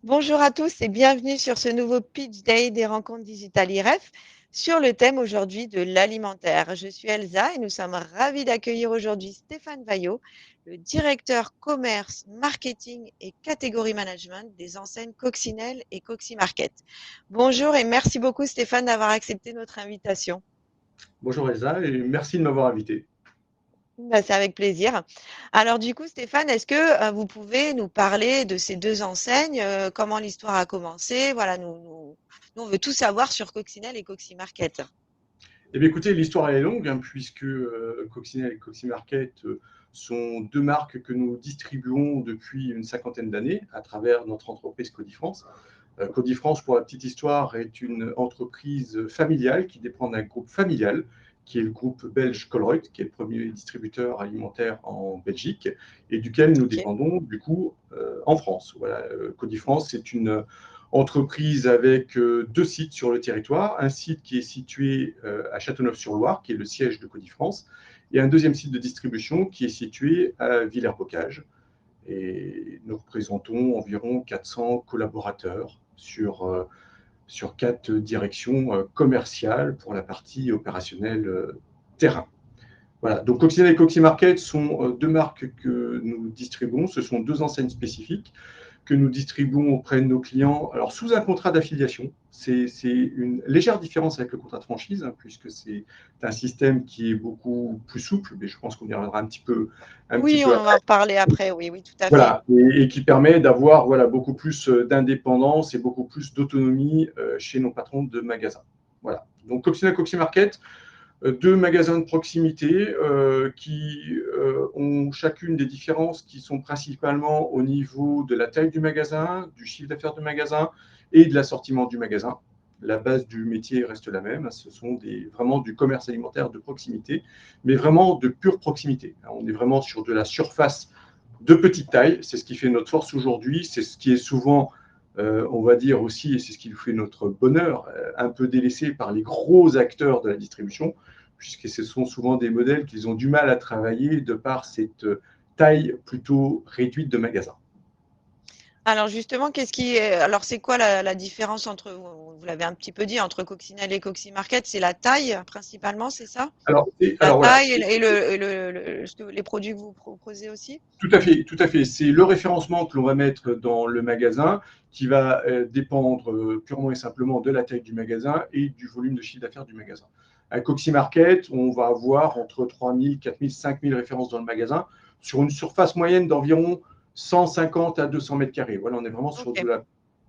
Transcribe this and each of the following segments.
Bonjour à tous et bienvenue sur ce nouveau Pitch Day des rencontres digitales IREF sur le thème aujourd'hui de l'alimentaire. Je suis Elsa et nous sommes ravis d'accueillir aujourd'hui Stéphane Vaillot, le directeur commerce, marketing et catégorie management des enseignes Coccinelle et Coxy Market. Bonjour et merci beaucoup Stéphane d'avoir accepté notre invitation. Bonjour Elsa et merci de m'avoir invité. C'est avec plaisir. Alors du coup, Stéphane, est-ce que vous pouvez nous parler de ces deux enseignes, comment l'histoire a commencé? Voilà, nous, on veut tout savoir sur Coccinelle et Coxy Market. Eh bien, écoutez, l'histoire elle est longue, puisque Coccinelle et Coxy Market sont deux marques que nous distribuons depuis une cinquantaine d'années à travers notre entreprise Codifrance. Codifrance, pour la petite histoire, est une entreprise familiale qui dépend d'un groupe familial, qui est le groupe belge Colruyt, qui est le premier distributeur alimentaire en Belgique, et duquel nous Ok, dépendons du coup en France. Voilà, Codifrance, c'est une entreprise avec deux sites sur le territoire, un site qui est situé à Châteauneuf-sur-Loire, qui est le siège de Codifrance, et un deuxième site de distribution qui est situé à Villers-Bocage. Et nous représentons environ 400 collaborateurs sur quatre directions commerciales pour la partie opérationnelle terrain. Voilà. Donc Coccinelle et Coxy Market sont deux marques que nous distribuons. Ce sont deux enseignes spécifiques que nous distribuons auprès de nos clients, alors sous un contrat d'affiliation. C'est une légère différence avec le contrat de franchise, puisque c'est un système qui est beaucoup plus souple, mais je pense qu'on y reviendra un petit oui, peu on va en après. reparler après, oui, oui, tout à fait. Voilà, et qui permet d'avoir voilà, beaucoup plus d'indépendance et beaucoup plus d'autonomie chez nos patrons de magasins. Voilà. Donc Coccinelle Coxy Market, deux magasins de proximité qui ont chacune des différences qui sont principalement au niveau de la taille du magasin, du chiffre d'affaires du magasin et de l'assortiment du magasin. La base du métier reste la même, ce sont vraiment du commerce alimentaire de proximité, mais vraiment de pure proximité. On est vraiment sur de la surface de petite taille, c'est ce qui fait notre force aujourd'hui, c'est ce qui est souvent, on va dire aussi, et c'est ce qui nous fait notre bonheur, un peu délaissé par les gros acteurs de la distribution, puisque ce sont souvent des modèles qu'ils ont du mal à travailler de par cette taille plutôt réduite de magasin. Alors justement, alors c'est quoi la différence entre, vous l'avez un petit peu dit, entre Coccinelle et Coxy Market, c'est la taille principalement, c'est ça? La Alors voilà, taille les produits que vous proposez aussi? tout à fait, tout à fait. C'est le référencement que l'on va mettre dans le magasin qui va dépendre purement et simplement de la taille du magasin et du volume de chiffre d'affaires du magasin. À Coxy Market, on va avoir entre 3 000, 4 000, 5 000 références dans le magasin sur une surface moyenne d'environ 150 à 200 mètres carrés. Voilà, on est vraiment sur de Ok, la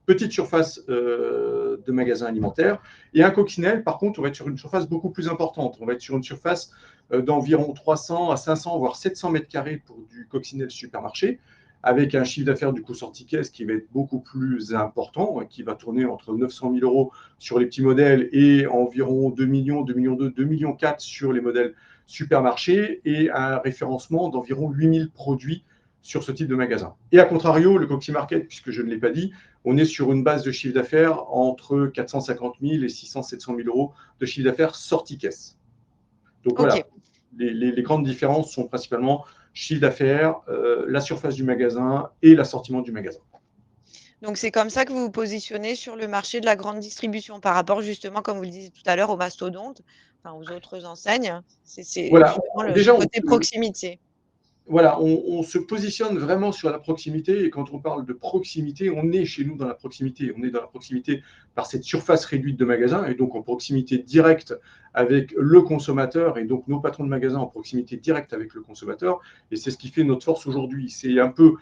petite surface de magasin alimentaire. Et un coccinelle, par contre, on va être sur une surface beaucoup plus importante. On va être sur une surface d'environ 300 à 500, voire 700 mètres carrés pour du coccinelle supermarché, avec un chiffre d'affaires du coup sortie caisse qui va être beaucoup plus important, qui va tourner entre 900 000 euros sur les petits modèles et environ 2 millions, 2 millions 2, 2 millions 4 sur les modèles supermarchés, et un référencement d'environ 8000 produits sur ce type de magasin. Et à contrario, le Coxy Market, puisque je ne l'ai pas dit, on est sur une base de chiffre d'affaires entre 450 000 et 600 700 000 euros de chiffre d'affaires sortie caisse. Donc ok. voilà, les grandes différences sont principalement chiffre d'affaires, la surface du magasin et l'assortiment du magasin. Donc c'est comme ça que vous vous positionnez sur le marché de la grande distribution par rapport justement, comme vous le disiez tout à l'heure, aux mastodontes, enfin aux autres enseignes. C'est Voilà, justement ce déjà, côté proximité. voilà, on se positionne vraiment sur la proximité. Et quand on parle de proximité, on est chez nous dans la proximité. On est dans la proximité par cette surface réduite de magasin, et donc en proximité directe avec le consommateur, et donc nos patrons de magasins en proximité directe avec le consommateur. Et c'est ce qui fait notre force aujourd'hui. C'est un peu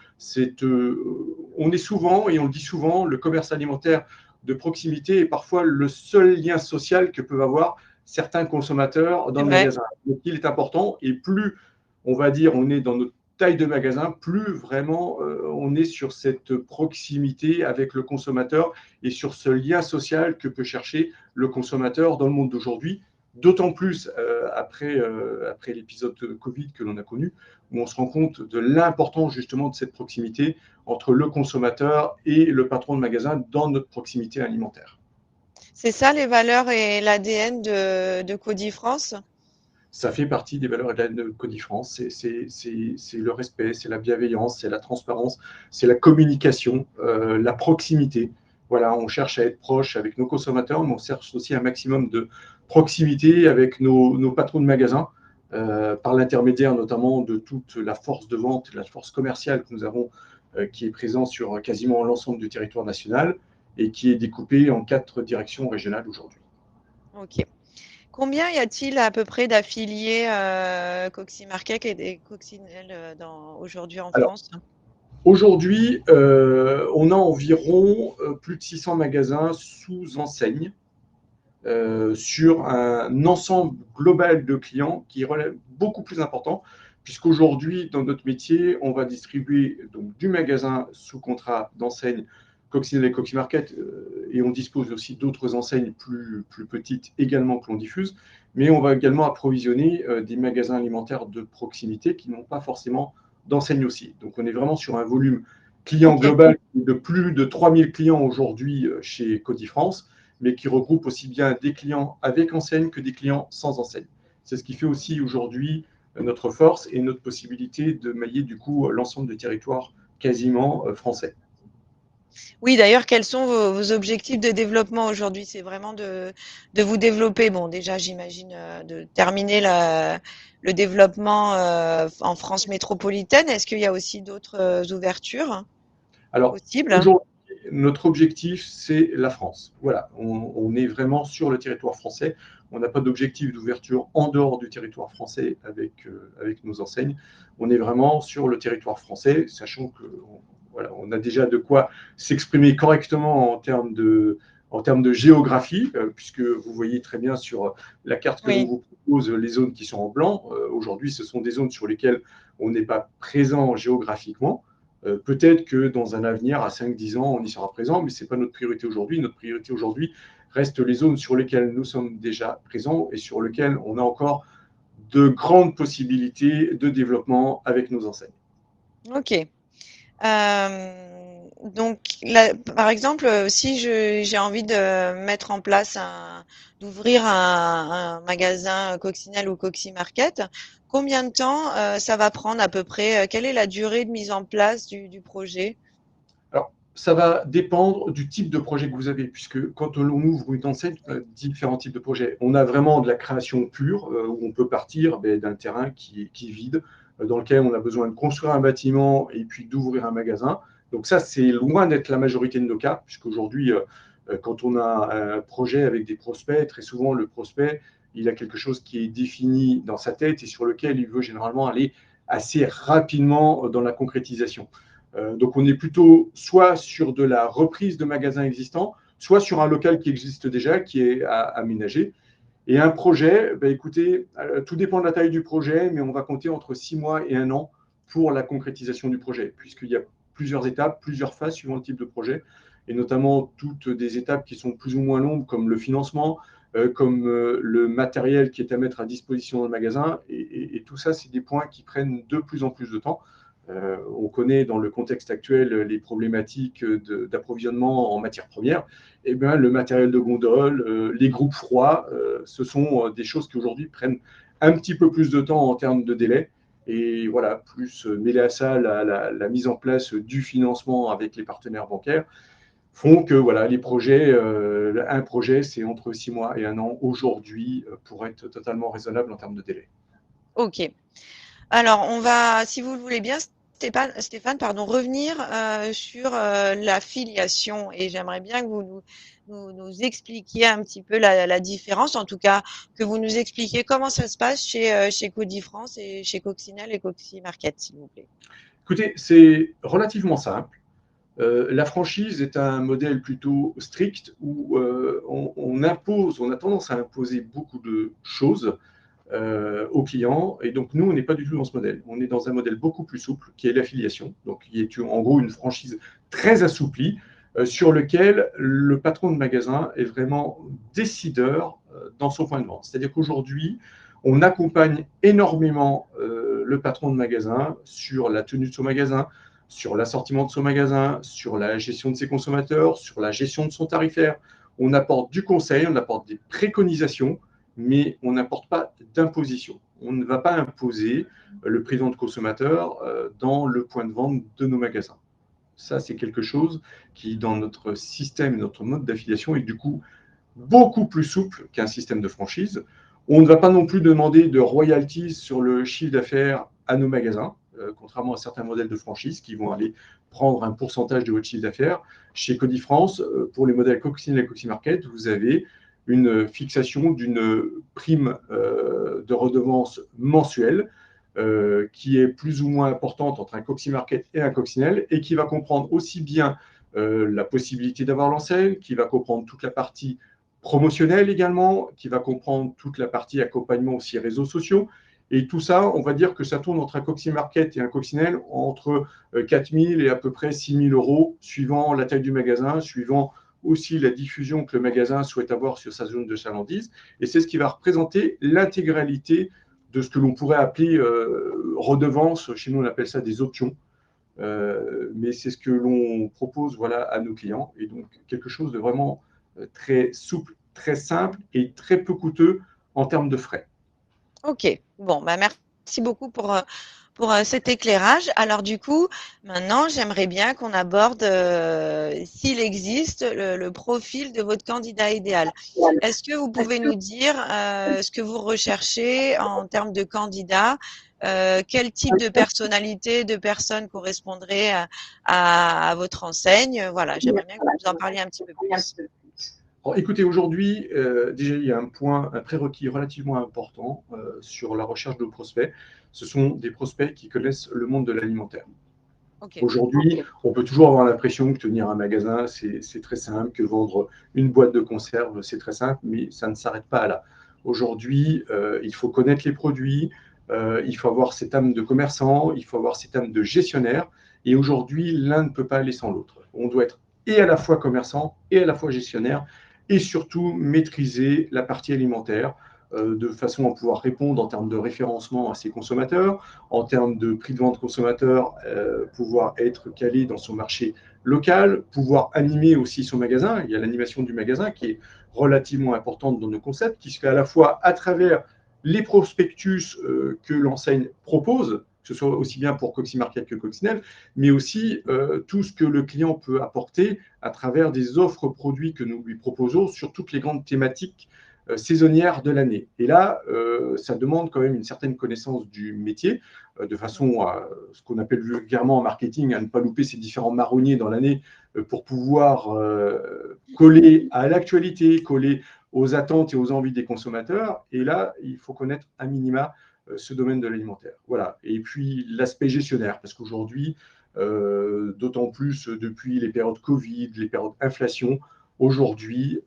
on est souvent, et on le dit souvent, le commerce alimentaire de proximité est parfois le seul lien social que peuvent avoir certains consommateurs dans C'est le vrai. magasin. Donc il est important, et plus on va dire, on est dans notre taille de magasin, plus vraiment on est sur cette proximité avec le consommateur et sur ce lien social que peut chercher le consommateur dans le monde d'aujourd'hui. D'autant plus après l'épisode de Covid que l'on a connu, où on se rend compte de l'importance justement de cette proximité entre le consommateur et le patron de magasin dans notre proximité alimentaire. C'est ça les valeurs et l'ADN de Cody France? Ça fait partie des valeurs de Codifrance. C'est le respect, c'est la bienveillance, c'est la transparence, c'est la communication, la proximité. Voilà, on cherche à être proche avec nos consommateurs, mais on cherche aussi un maximum de proximité avec nos patrons de magasins, par l'intermédiaire notamment de toute la force de vente, la force commerciale que nous avons, qui est présente sur quasiment l'ensemble du territoire national et qui est découpée en 4 directions régionales aujourd'hui. OK. Combien y a-t-il à peu près d'affiliés Coxy Market et des coccinelles aujourd'hui en Alors, France? aujourd'hui, on a environ plus de 600 magasins sous enseigne, sur un ensemble global de clients qui relève beaucoup plus important, puisqu'aujourd'hui, dans notre métier, on va distribuer donc du magasin sous contrat d'enseigne Coccinelle et Coxy Market, et on dispose aussi d'autres enseignes plus petites également que l'on diffuse, mais on va également approvisionner des magasins alimentaires de proximité qui n'ont pas forcément d'enseigne aussi. Donc on est vraiment sur un volume client OK. global de plus de 3000 clients aujourd'hui chez Codifrance, mais qui regroupe aussi bien des clients avec enseigne que des clients sans enseigne. C'est ce qui fait aussi aujourd'hui notre force et notre possibilité de mailler du coup l'ensemble des territoires quasiment français. Oui, d'ailleurs, quels sont vos objectifs de développement aujourd'hui? C'est vraiment de vous développer. Bon, déjà, j'imagine de terminer le développement en France métropolitaine. Est-ce qu'il y a aussi d'autres ouvertures Alors possibles? aujourd'hui, notre objectif, c'est la France. Voilà, on est vraiment sur le territoire français. On n'a pas d'objectif d'ouverture en dehors du territoire français avec nos enseignes. On est vraiment sur le territoire français, sachant que voilà, on a déjà de quoi s'exprimer correctement en termes de géographie, puisque vous voyez très bien sur la carte que l'on Oui. vous propose les zones qui sont en blanc. Aujourd'hui, ce sont des zones sur lesquelles on n'est pas présent géographiquement. Peut-être que dans un avenir, à 5-10 ans, on y sera présent, mais ce n'est pas notre priorité aujourd'hui. Notre priorité aujourd'hui reste les zones sur lesquelles nous sommes déjà présents et sur lesquelles on a encore de grandes possibilités de développement avec nos enseignes. Ok. Donc, là, par exemple, si j'ai envie de mettre en place d'ouvrir un magasin Coccinelle ou Coxy Market, combien de temps ça va prendre à peu près? Quelle est la durée de mise en place du projet? Alors, ça va dépendre du type de projet que vous avez, puisque quand on ouvre une enseigne, on a différents types de projets. On a vraiment de la création pure, où on peut partir d'un terrain qui est vide, dans lequel on a besoin de construire un bâtiment et puis d'ouvrir un magasin. Donc ça, c'est loin d'être la majorité de nos cas, puisqu'aujourd'hui, quand on a un projet avec des prospects, très souvent, le prospect, il a quelque chose qui est défini dans sa tête et sur lequel il veut généralement aller assez rapidement dans la concrétisation. Donc, on est plutôt soit sur de la reprise de magasins existants, soit sur un local qui existe déjà, qui est aménagé. Et un projet, ben, écoutez, tout dépend de la taille du projet, mais on va compter entre 6 mois et 1 an pour la concrétisation du projet, puisqu'il y a plusieurs étapes, plusieurs phases suivant le type de projet, et notamment toutes des étapes qui sont plus ou moins longues, comme le financement, comme le matériel qui est à mettre à disposition dans le magasin. Et tout ça, c'est des points qui prennent de plus en plus de temps. On connaît dans le contexte actuel les problématiques d'approvisionnement en matières premières. Eh bien, le matériel de gondole, les groupes froids, ce sont des choses qui aujourd'hui prennent un petit peu plus de temps en termes de délai. Et voilà, plus mêler à ça la mise en place du financement avec les partenaires bancaires font que voilà, les projets, un projet, c'est entre 6 mois et 1 an aujourd'hui pour être totalement raisonnable en termes de délai. Ok. Alors, on va, si vous le voulez bien, Stéphane, pardon, revenir sur la filiation. Et j'aimerais bien que vous nous expliquiez un petit peu la différence, en tout cas, que vous nous expliquiez comment ça se passe chez Codifrance et chez Coccinelle et Coxy Market, s'il vous plaît. Écoutez, c'est relativement simple. La franchise est un modèle plutôt strict où on impose, on a tendance à imposer beaucoup de choses aux clients. Et donc, nous, on n'est pas du tout dans ce modèle. On est dans un modèle beaucoup plus souple qui est l'affiliation, donc qui est en gros une franchise très assouplie sur lequel le patron de magasin est vraiment décideur dans son point de vente. C'est-à-dire qu'aujourd'hui, on accompagne énormément le patron de magasin sur la tenue de son magasin, sur l'assortiment de son magasin, sur la gestion de ses consommateurs, sur la gestion de son tarifaire. On apporte du conseil, on apporte des préconisations mais on n'importe pas d'imposition. On ne va pas imposer le prix de vente consommateur dans le point de vente de nos magasins. Ça, c'est quelque chose qui, dans notre système, notre mode d'affiliation, est du coup beaucoup plus souple qu'un système de franchise. On ne va pas non plus demander de royalties sur le chiffre d'affaires à nos magasins, contrairement à certains modèles de franchise qui vont aller prendre un pourcentage de votre chiffre d'affaires. Chez Codifrance, pour les modèles Coccinelle et Coccimarket, vous avez une fixation d'une prime de redevance mensuelle qui est plus ou moins importante entre un Coccimarket et un Coccinelle et qui va comprendre aussi bien la possibilité d'avoir l'enseigne, qui va comprendre toute la partie promotionnelle également, qui va comprendre toute la partie accompagnement aussi réseaux sociaux. Et tout ça, on va dire que ça tourne entre un Coccimarket et un Coccinelle entre 4 000 et à peu près 6 000 euros, suivant la taille du magasin, suivant aussi la diffusion que le magasin souhaite avoir sur sa zone de chalandise. Et c'est ce qui va représenter l'intégralité de ce que l'on pourrait appeler redevance. Chez nous, on appelle ça des options. Mais c'est ce que l'on propose voilà, à nos clients. Et donc, quelque chose de vraiment très souple, très simple et très peu coûteux en termes de frais. Ok, bon, bah merci beaucoup pour cet éclairage. Alors du coup, maintenant, j'aimerais bien qu'on aborde, s'il existe, le profil de votre candidat idéal. Est-ce que vous pouvez nous dire ce que vous recherchez en termes de candidat? Quel type de personnalité, de personne correspondrait à votre enseigne? Voilà, j'aimerais bien que vous en parliez un petit peu plus. Alors, écoutez, aujourd'hui, déjà, il y a un prérequis relativement important sur la recherche de prospects. Ce sont des prospects qui connaissent le monde de l'alimentaire. Ok. Aujourd'hui, on peut toujours avoir l'impression que tenir un magasin, c'est très simple, que vendre une boîte de conserve, c'est très simple, mais ça ne s'arrête pas là. Aujourd'hui, il faut connaître les produits, il faut avoir cette âme de commerçant, il faut avoir cette âme de gestionnaire. Et aujourd'hui, l'un ne peut pas aller sans l'autre. On doit être et à la fois commerçant et à la fois gestionnaire et surtout maîtriser la partie alimentaire de façon à pouvoir répondre en termes de référencement à ses consommateurs, en termes de prix de vente consommateur, pouvoir être calé dans son marché local, pouvoir animer aussi son magasin. Il y a l'animation du magasin qui est relativement importante dans nos concepts, qui se fait à la fois à travers les prospectus que l'enseigne propose, que ce soit aussi bien pour Coccimarket que Coccinelle, mais aussi tout ce que le client peut apporter à travers des offres produits que nous lui proposons sur toutes les grandes thématiques saisonnières de l'année. Et là, ça demande quand même une certaine connaissance du métier, de façon à ce qu'on appelle vulgairement en marketing, à ne pas louper ces différents marronniers dans l'année pour pouvoir coller à l'actualité, coller aux attentes et aux envies des consommateurs. Et là, il faut connaître à minima ce domaine de l'alimentaire. Voilà. Et puis l'aspect gestionnaire, parce qu'aujourd'hui, d'autant plus depuis les périodes Covid, les périodes inflation, aujourd'hui,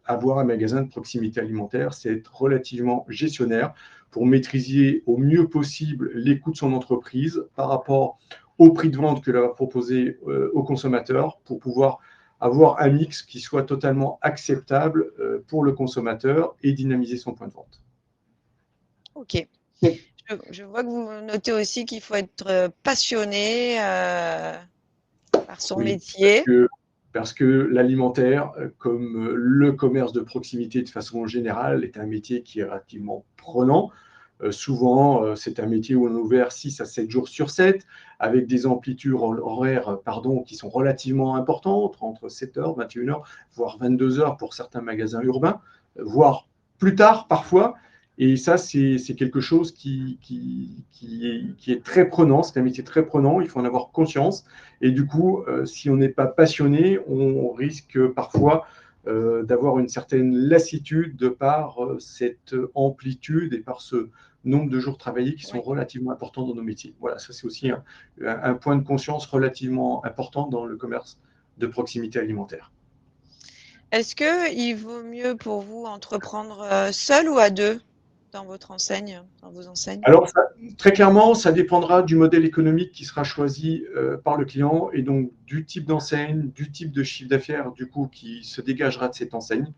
avoir un magasin de proximité alimentaire, c'est être relativement gestionnaire pour maîtriser au mieux possible les coûts de son entreprise par rapport au prix de vente que l'on va proposer aux consommateurs pour pouvoir avoir un mix qui soit totalement acceptable pour le consommateur et dynamiser son point de vente. Ok. Je vois que vous notez aussi qu'il faut être passionné par son Oui, métier. parce que l'alimentaire, comme le commerce de proximité de façon générale, est un métier qui est relativement prenant. Souvent, c'est un métier où on est ouvert 6 à 7 jours sur 7, avec des amplitudes horaires qui sont relativement importantes, entre 7h, 21h, voire 22h pour certains magasins urbains, voire plus tard parfois. Et ça, c'est quelque chose qui est très prenant, c'est un métier très prenant, il faut en avoir conscience. Et du coup, si on n'est pas passionné, on risque parfois d'avoir une certaine lassitude de par cette amplitude et par ce nombre de jours travaillés qui sont relativement importants dans nos métiers. Voilà, ça c'est aussi un point de conscience relativement important dans le commerce de proximité alimentaire. Est-ce qu'il vaut mieux pour vous entreprendre seul ou à deux dans votre enseigne, dans vos enseignes? Alors, très clairement, ça dépendra du modèle économique qui sera choisi par le client et donc du type d'enseigne, du type de chiffre d'affaires du coup qui se dégagera de cette enseigne.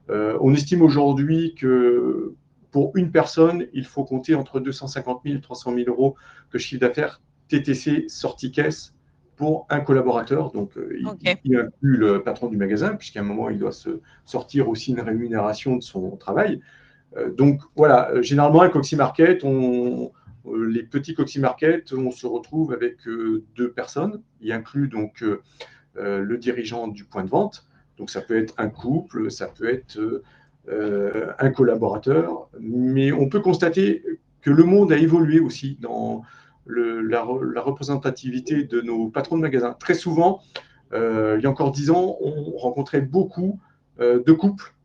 On estime aujourd'hui que pour une personne, il faut compter entre 250 000 et 300 000 euros de chiffre d'affaires TTC sortie caisse pour un collaborateur. Donc, OK. il inclut le patron du magasin, puisqu'à un moment, il doit se sortir aussi une rémunération de son travail. Donc, voilà, généralement, un Coxy Market, les petits Coxy Market, on se retrouve avec 2 personnes. Il inclut donc le dirigeant du point de vente. Donc, ça peut être un couple, ça peut être un collaborateur. Mais on peut constater que le monde a évolué aussi dans la représentativité de nos patrons de magasins. Très souvent, il y a encore 10 ans, on rencontrait beaucoup de couples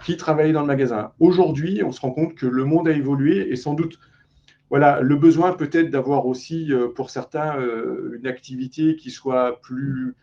qui travaillaient dans le magasin. Aujourd'hui, on se rend compte que le monde a évolué et sans doute, voilà, le besoin peut-être d'avoir aussi, pour certains, une activité qui soit plus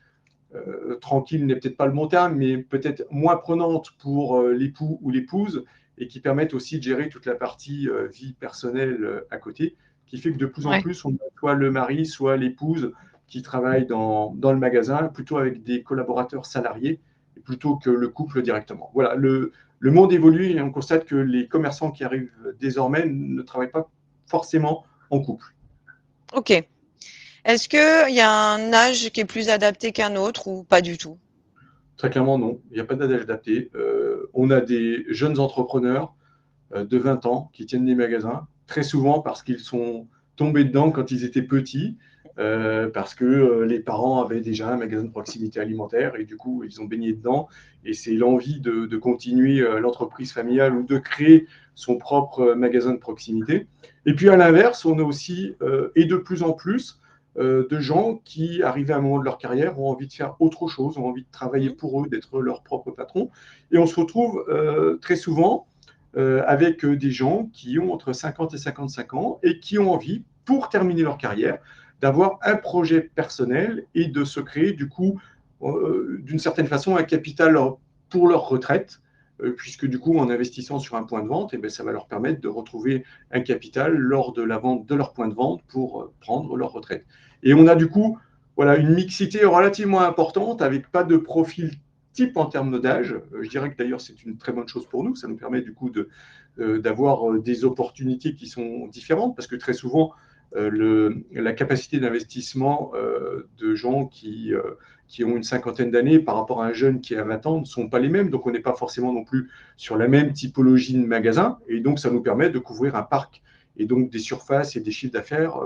tranquille n'est peut-être pas le bon terme, mais peut-être moins prenante pour l'époux ou l'épouse et qui permettent aussi de gérer toute la partie vie personnelle à côté, qui fait que de plus en Ouais. plus, on a soit le mari, soit l'épouse qui travaillent dans le magasin, plutôt avec des collaborateurs salariés, plutôt que le couple directement. Voilà, le monde évolue et on constate que les commerçants qui arrivent désormais ne travaillent pas forcément en couple. OK. Est-ce qu'il y a un âge qui est plus adapté qu'un autre ou pas du tout? Très clairement, non. Il n'y a pas d'âge adapté. On a des jeunes entrepreneurs de 20 ans qui tiennent des magasins, très souvent parce qu'ils sont tombés dedans quand ils étaient petits, parce que les parents avaient déjà un magasin de proximité alimentaire et du coup, ils ont baigné dedans. Et c'est l'envie de continuer l'entreprise familiale ou de créer son propre magasin de proximité. Et puis à l'inverse, on a aussi, et de plus en plus, de gens qui, arrivés à un moment de leur carrière, ont envie de faire autre chose, ont envie de travailler Mmh. pour eux, d'être leur propre patron. Et on se retrouve très souvent avec des gens qui ont entre 50 et 55 ans et qui ont envie, pour terminer leur carrière, d'avoir un projet personnel et de se créer, du coup, d'une certaine façon, un capital pour leur retraite, puisque du coup, en investissant sur un point de vente, eh bien, ça va leur permettre de retrouver un capital lors de la vente de leur point de vente pour prendre leur retraite. Et on a du coup, voilà, une mixité relativement importante avec pas de profil type en termes d'âge. Je dirais que d'ailleurs, c'est une très bonne chose pour nous. Ça nous permet du coup d'avoir des opportunités qui sont différentes parce que très souvent, la capacité d'investissement de gens qui ont une cinquantaine d'années par rapport à un jeune qui a 20 ans ne sont pas les mêmes. Donc, on n'est pas forcément non plus sur la même typologie de magasin. Et donc, ça nous permet de couvrir un parc et donc des surfaces et des chiffres d'affaires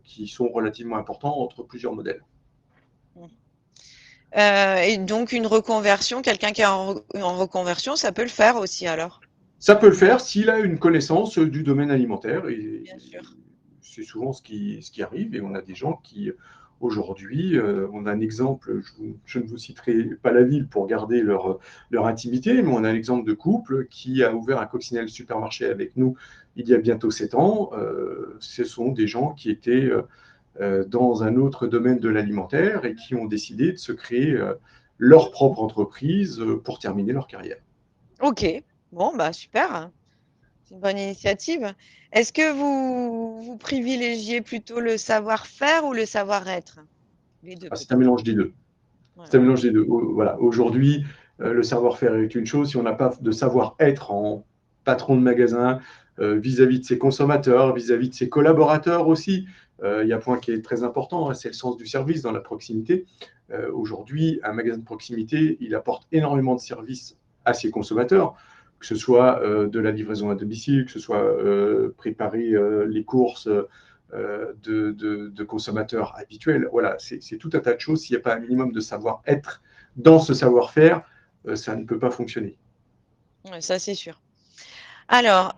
qui sont relativement importants entre plusieurs modèles. Et donc une reconversion, quelqu'un qui est en reconversion, ça peut le faire aussi alors? Ça peut le faire s'il a une connaissance du domaine alimentaire et Bien sûr. c'est souvent ce qui arrive et on a des gens qui aujourd'hui, on a un exemple, je ne vous citerai pas la ville pour garder leur intimité, mais on a un exemple de couple qui a ouvert un coccinelle supermarché avec nous il y a bientôt 7 ans. Ce sont des gens qui étaient dans un autre domaine de l'alimentaire et qui ont décidé de se créer leur propre entreprise pour terminer leur carrière. OK. Bon, bah, super. C'est une bonne initiative. Est-ce que vous privilégiez plutôt le savoir-faire ou le savoir-être? Les 2 Ah, c'est un peut-être? mélange des deux. C'est Voilà. un mélange des deux. Voilà. Aujourd'hui, le savoir-faire est une chose. Si on n'a pas de savoir-être en patron de magasin, vis-à-vis de ses consommateurs, vis-à-vis de ses collaborateurs aussi, il y a un point qui est très important, hein, c'est le sens du service dans la proximité. Aujourd'hui, un magasin de proximité, il apporte énormément de services à ses consommateurs, que ce soit de la livraison à domicile, que ce soit préparer les courses de consommateurs habituels. Voilà, c'est tout un tas de choses. S'il n'y a pas un minimum de savoir-être dans ce savoir-faire, ça ne peut pas fonctionner. Ouais, ça, c'est sûr. Alors,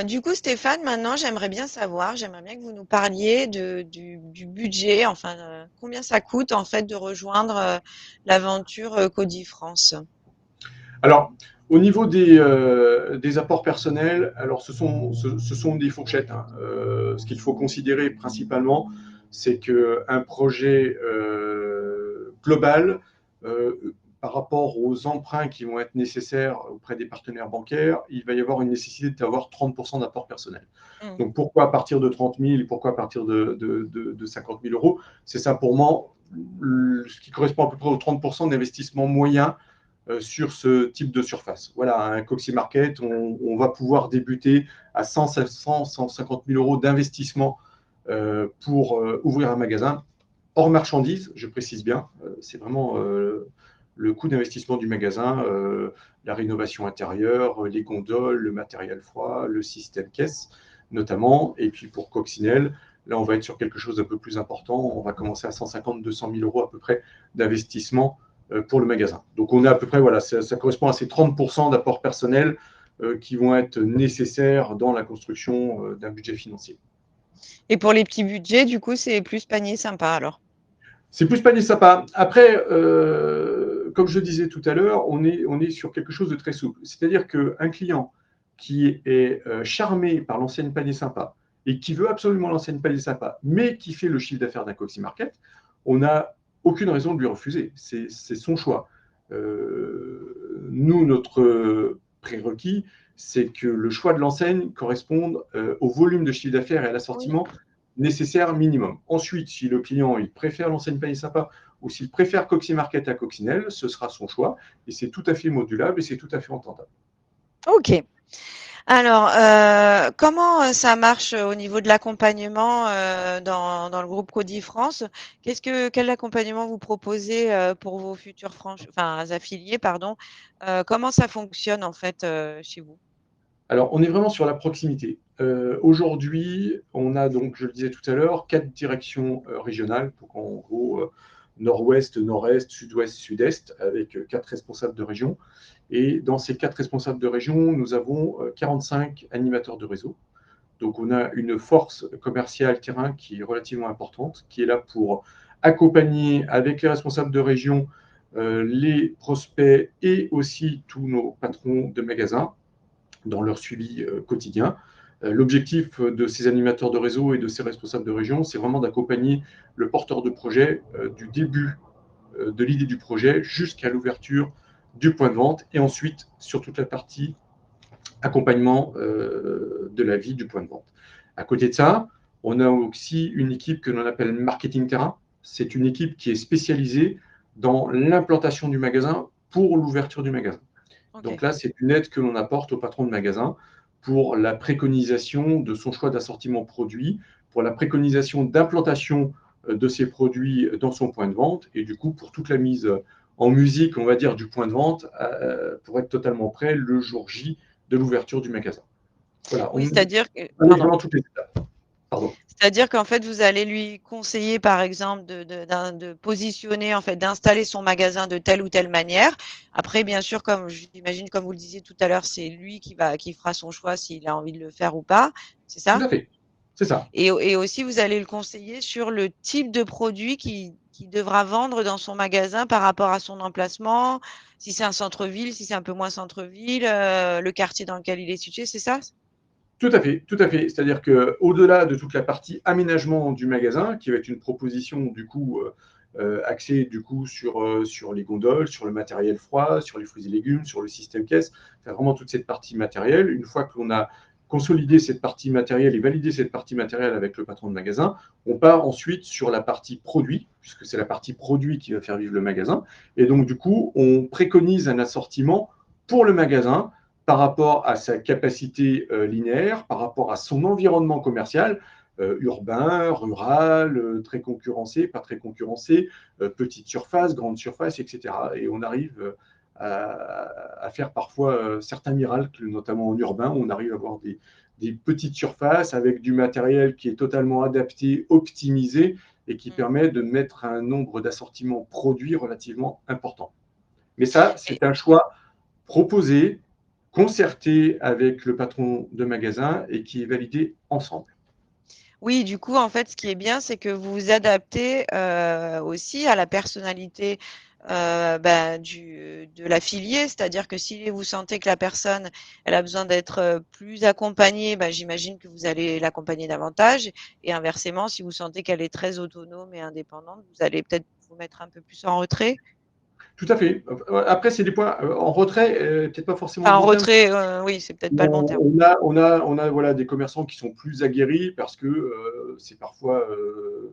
du coup, Stéphane, maintenant, j'aimerais bien que vous nous parliez du budget, enfin, combien ça coûte en fait de rejoindre l'aventure Cody France. Alors, au niveau des apports personnels, alors ce sont des fourchettes, hein. Ce qu'il faut considérer principalement, c'est qu'un projet global, par rapport aux emprunts qui vont être nécessaires auprès des partenaires bancaires, il va y avoir une nécessité d'avoir 30% d'apport personnel. Mmh. Donc pourquoi à partir de 30 000 et pourquoi à partir de 50 000 euros? C'est simplement ce qui correspond à peu près aux 30% d'investissement moyen sur ce type de surface. Voilà, un Coxy Market, on va pouvoir débuter à 100, 150 000 euros d'investissement pour ouvrir un magasin. hors marchandises, je précise bien. C'est vraiment le coût d'investissement du magasin, la rénovation intérieure, les gondoles, le matériel froid, le système caisse notamment. Et puis pour Coccinelle, là, on va être sur quelque chose d'un peu plus important. On va commencer à 150-200 000 euros à peu près d'investissement pour le magasin. Donc on est à peu près, voilà, ça correspond à ces 30% d'apports personnels qui vont être nécessaires dans la construction d'un budget financier. Et pour les petits budgets, du coup, c'est plus panier sympa alors? C'est plus panier sympa. Après, comme je disais tout à l'heure, on est sur quelque chose de très souple. C'est-à-dire qu'un client qui est charmé par l'enseigne panier sympa et qui veut absolument l'enseigne panier sympa, mais qui fait le chiffre d'affaires d'un Coxy Market, on n'a aucune raison de lui refuser. C'est son choix. Nous, notre prérequis, c'est que le choix de l'enseigne corresponde au volume de chiffre d'affaires et à Oui. l'assortiment nécessaire minimum. Ensuite, si le client il préfère l'enseigne panier sympa ou s'il préfère Coxy Market à Coccinelle, ce sera son choix et c'est tout à fait modulable et c'est tout à fait entendable. Ok. Alors, comment ça marche au niveau de l'accompagnement dans le groupe Cody France? Quel accompagnement vous proposez pour vos futurs affiliés, pardon? Comment ça fonctionne en fait chez vous? Alors, on est vraiment sur la proximité. Aujourd'hui, on a donc, je le disais tout à l'heure, 4 directions régionales, donc en gros nord-ouest, nord-est, sud-ouest, sud-est, avec 4 responsables de région. Et dans ces 4 responsables de région, nous avons 45 animateurs de réseau. Donc, on a une force commerciale terrain qui est relativement importante, qui est là pour accompagner avec les responsables de région les prospects et aussi tous nos patrons de magasins dans leur suivi quotidien. L'objectif de ces animateurs de réseau et de ces responsables de région, c'est vraiment d'accompagner le porteur de projet du début de l'idée du projet jusqu'à l'ouverture du point de vente et ensuite sur toute la partie accompagnement de la vie du point de vente. À côté de ça, on a aussi une équipe que l'on appelle marketing terrain. C'est une équipe qui est spécialisée dans l'implantation du magasin pour l'ouverture du magasin. Donc Ok. là, c'est une aide que l'on apporte au patron de magasin pour la préconisation de son choix d'assortiment produit, pour la préconisation d'implantation de ses produits dans son point de vente et du coup pour toute la mise en musique, on va dire, du point de vente pour être totalement prêt le jour J de l'ouverture du magasin. Voilà, Oui, c'est-à-dire que, on est pardon. vraiment toutes les étapes. Pardon. C'est-à-dire qu'en fait, vous allez lui conseiller, par exemple, de positionner, en fait, d'installer son magasin de telle ou telle manière. Après, bien sûr, comme j'imagine, comme vous le disiez tout à l'heure, c'est lui qui fera son choix s'il a envie de le faire ou pas. C'est Tout ça? à fait, c'est ça. Et aussi, vous allez le conseiller sur le type de produit qu'il devra vendre dans son magasin par rapport à son emplacement, si c'est un centre-ville, si c'est un peu moins centre-ville, le quartier dans lequel il est situé, c'est ça? Tout à fait, tout à fait. C'est-à-dire qu'au-delà de toute la partie aménagement du magasin, qui va être une proposition du coup axée du coup sur les gondoles, sur le matériel froid, sur les fruits et légumes, sur le système caisse, enfin, vraiment toute cette partie matérielle. Une fois que l'on a consolidé cette partie matérielle et validé cette partie matérielle avec le patron de magasin, on part ensuite sur la partie produit, puisque c'est la partie produit qui va faire vivre le magasin. Et donc du coup, on préconise un assortiment pour le magasin par rapport à sa capacité linéaire, par rapport à son environnement commercial, urbain, rural, très concurrencé, pas très concurrencé, petite surface, grande surface, etc. Et on arrive à faire parfois certains miracles, notamment en urbain, où on arrive à avoir des petites surfaces avec du matériel qui est totalement adapté, optimisé et qui Mm. permet de mettre un nombre d'assortiments produits relativement important. Mais ça, Et c'est un choix proposé, concerté avec le patron de magasin et qui est validé ensemble. oui, du coup, en fait, ce qui est bien, c'est que vous vous adaptez aussi à la personnalité de l'affilié. C'est-à-dire que si vous sentez que la personne, elle a besoin d'être plus accompagnée, j'imagine que vous allez l'accompagner davantage. Et inversement, si vous sentez qu'elle est très autonome et indépendante, vous allez peut-être vous mettre un peu plus en retrait. Tout à fait. Après, c'est des points en retrait, peut-être pas forcément le Enfin, en bon terme. retrait, oui, c'est peut-être pas le bon terme. On a voilà, des commerçants qui sont plus aguerris parce que c'est parfois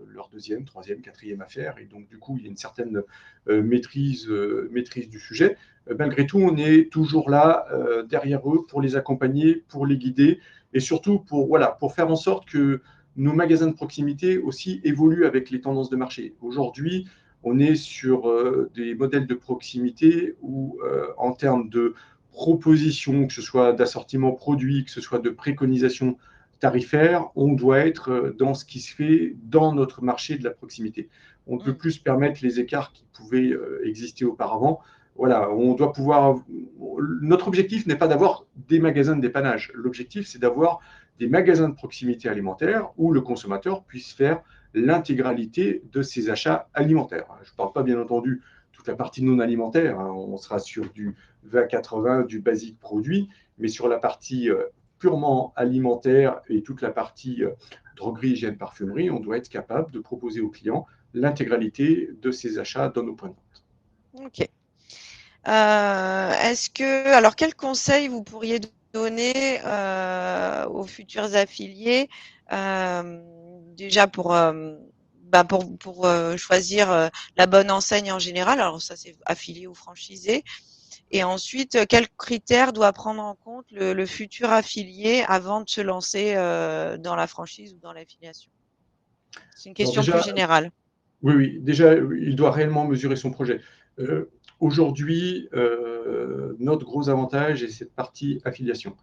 leur deuxième, troisième, quatrième affaire. Et donc, du coup, il y a une certaine maîtrise du sujet. Malgré tout, on est toujours là derrière eux pour les accompagner, pour les guider et surtout pour, voilà, pour faire en sorte que nos magasins de proximité aussi évoluent avec les tendances de marché. Aujourd'hui, on est sur des modèles de proximité où, en termes de propositions, que ce soit d'assortiment produit, que ce soit de préconisation tarifaire, on doit être dans ce qui se fait dans notre marché de la proximité. On ne peut plus se permettre les écarts qui pouvaient exister auparavant. Voilà, on doit pouvoir. Notre objectif n'est pas d'avoir des magasins de dépannage. L'objectif, c'est d'avoir des magasins de proximité alimentaire où le consommateur puisse faire l'intégralité de ses achats alimentaires. Je ne parle pas, bien entendu, toute la partie non alimentaire. On sera sur du 20-80, du basique produit, mais sur la partie purement alimentaire et toute la partie droguerie, hygiène, parfumerie, on doit être capable de proposer aux clients l'intégralité de ses achats dans nos points de vente. Ok. Alors, quel conseil vous pourriez donner aux futurs affiliés, déjà pour choisir la bonne enseigne en général? Alors, ça, c'est affilié ou franchisé. Et ensuite, quels critères doit prendre en compte le futur affilié avant de se lancer dans la franchise ou dans l'affiliation? C'est une question plus générale. Oui, oui, déjà, il doit réellement mesurer son projet. Aujourd'hui, notre gros avantage est cette partie affiliation.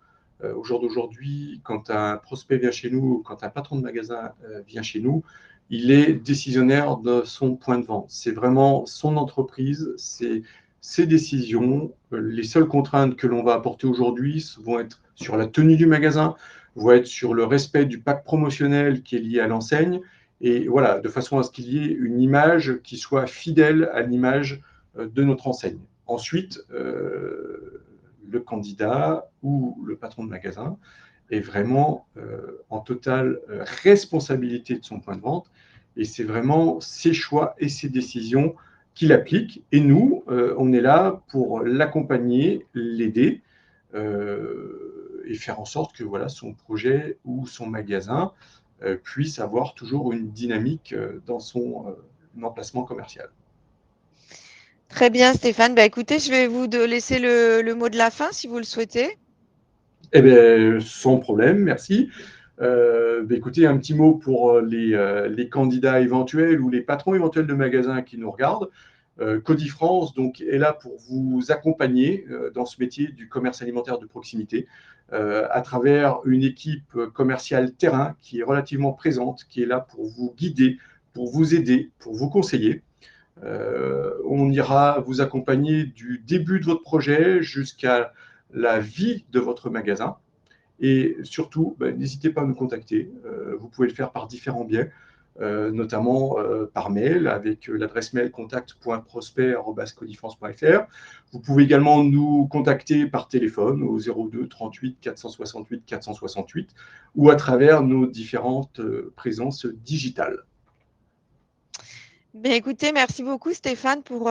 Au jour d'aujourd'hui, quand un prospect vient chez nous, quand un patron de magasin vient chez nous, il est décisionnaire de son point de vente. C'est vraiment son entreprise, c'est ses décisions. Les seules contraintes que l'on va apporter aujourd'hui vont être sur la tenue du magasin, vont être sur le respect du pack promotionnel qui est lié à l'enseigne, et voilà, de façon à ce qu'il y ait une image qui soit fidèle à l'image de notre enseigne. Ensuite, le candidat ou le patron de magasin est vraiment en totale responsabilité de son point de vente, et c'est vraiment ses choix et ses décisions qu'il applique. Et nous, on est là pour l'accompagner, l'aider et faire en sorte que voilà, son projet ou son magasin puisse avoir toujours une dynamique dans son emplacement commercial. Très bien, Stéphane. Bah, écoutez, je vais vous laisser le mot de la fin si vous le souhaitez. Eh bien, sans problème, merci. Écoutez, un petit mot pour les candidats éventuels ou les patrons éventuels de magasins qui nous regardent. Codifrance donc, est là pour vous accompagner dans ce métier du commerce alimentaire de proximité à travers une équipe commerciale terrain qui est relativement présente, qui est là pour vous guider, pour vous aider, pour vous conseiller. On ira vous accompagner du début de votre projet jusqu'à la vie de votre magasin. Et surtout, n'hésitez pas à nous contacter. Vous pouvez le faire par différents biais, notamment par mail avec l'adresse mail contact.prospect@codifrance.fr. Vous pouvez également nous contacter par téléphone au 02 38 468 468 ou à travers nos différentes présences digitales. Bien, écoutez, merci beaucoup Stéphane pour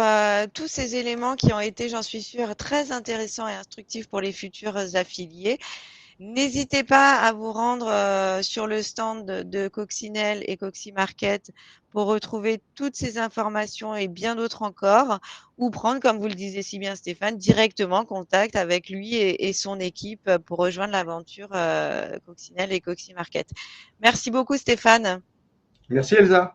tous ces éléments qui ont été, j'en suis sûre, très intéressants et instructifs pour les futurs affiliés. N'hésitez pas à vous rendre sur le stand de Coccinelle et Coxi-Market pour retrouver toutes ces informations et bien d'autres encore, ou prendre, comme vous le disiez si bien Stéphane, directement contact avec lui et son équipe pour rejoindre l'aventure Coccinelle et Coxi-Market. Merci beaucoup Stéphane. Merci Elsa.